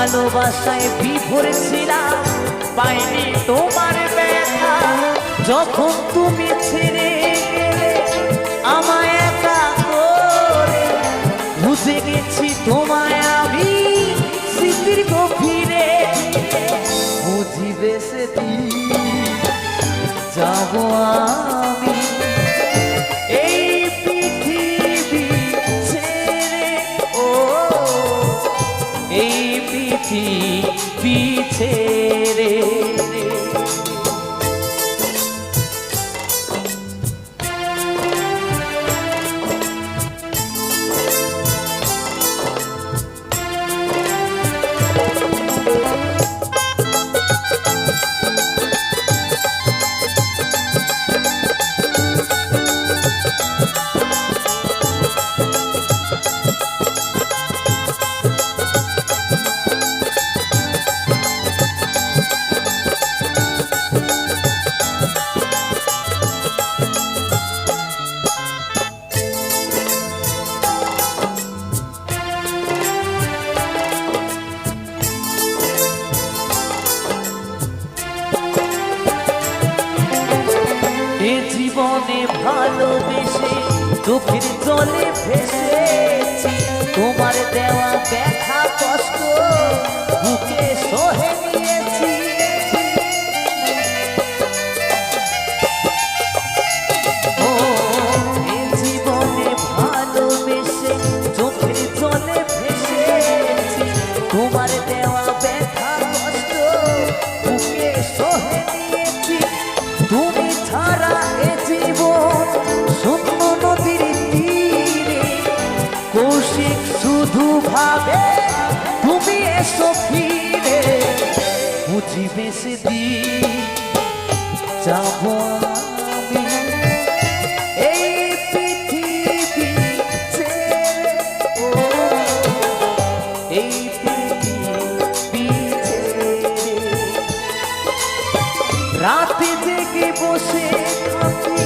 ভালোবাসায় বিভোর ছিলাম, পাইনি তোমার ব্যথা। যখন তুমি ছেড়ে গেলে আমায় একা করে, বুঝে গেছি তোমায় আমি স্মৃতির গভীরে। বুঝিবে সেদিন যাবো আমি এই পৃথিবী ছেড়ে, ও এই পৃথিবী ছেড়ে। এ জীবনে ভালোবেসে চোখের জলে ভেসেছি, তোমার দেওয়া ব্যথা কষ্ট বুকে সহে নিয়েছি। ও এ জীবনে ভালোবেসে চোখের জলে ভেসেছি, তোমার দেওয়া ব্যথা কষ্ট বুকে সহে নিয়েছি। তুমি ছাড়া এ জীবন শূন্য নদীর তীরে, কৌশিক শুধু ভাবে তুমি এসো ফিরে। বুঝিবে সেদিন যাবো আমি এই পৃথিবী ছেড়ে, ও এই পৃথিবী ছেড়ে। রাতে জেগে বসে থাকি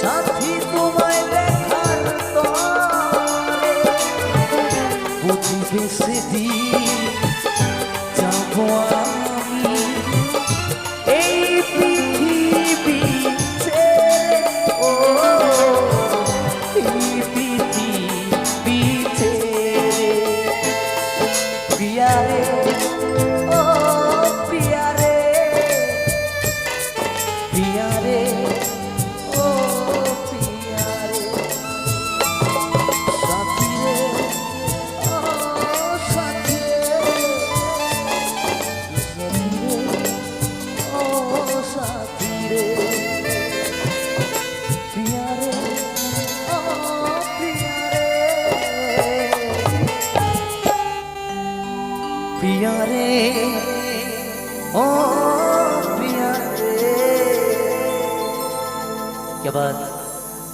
সাথী তোমায় দেখার তরে, বুঝিবে সেদিন যাবো আমি এই পৃথিবী ছেড়ে, ও এই পৃথিবী ছেড়ে। প্রিয়ারে, ও প্রিয়ারে, প্রিয়ারে, ও প্রিয়ারে, সাথীরে, ও সাথীরে, ও সাথীরে, প্রিয়ারে, ও প্রিয়ারে, প্রিয়ারে, ও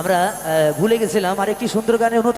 আমরা ভুলে গেছিলাম আরেকটি সুন্দর গানে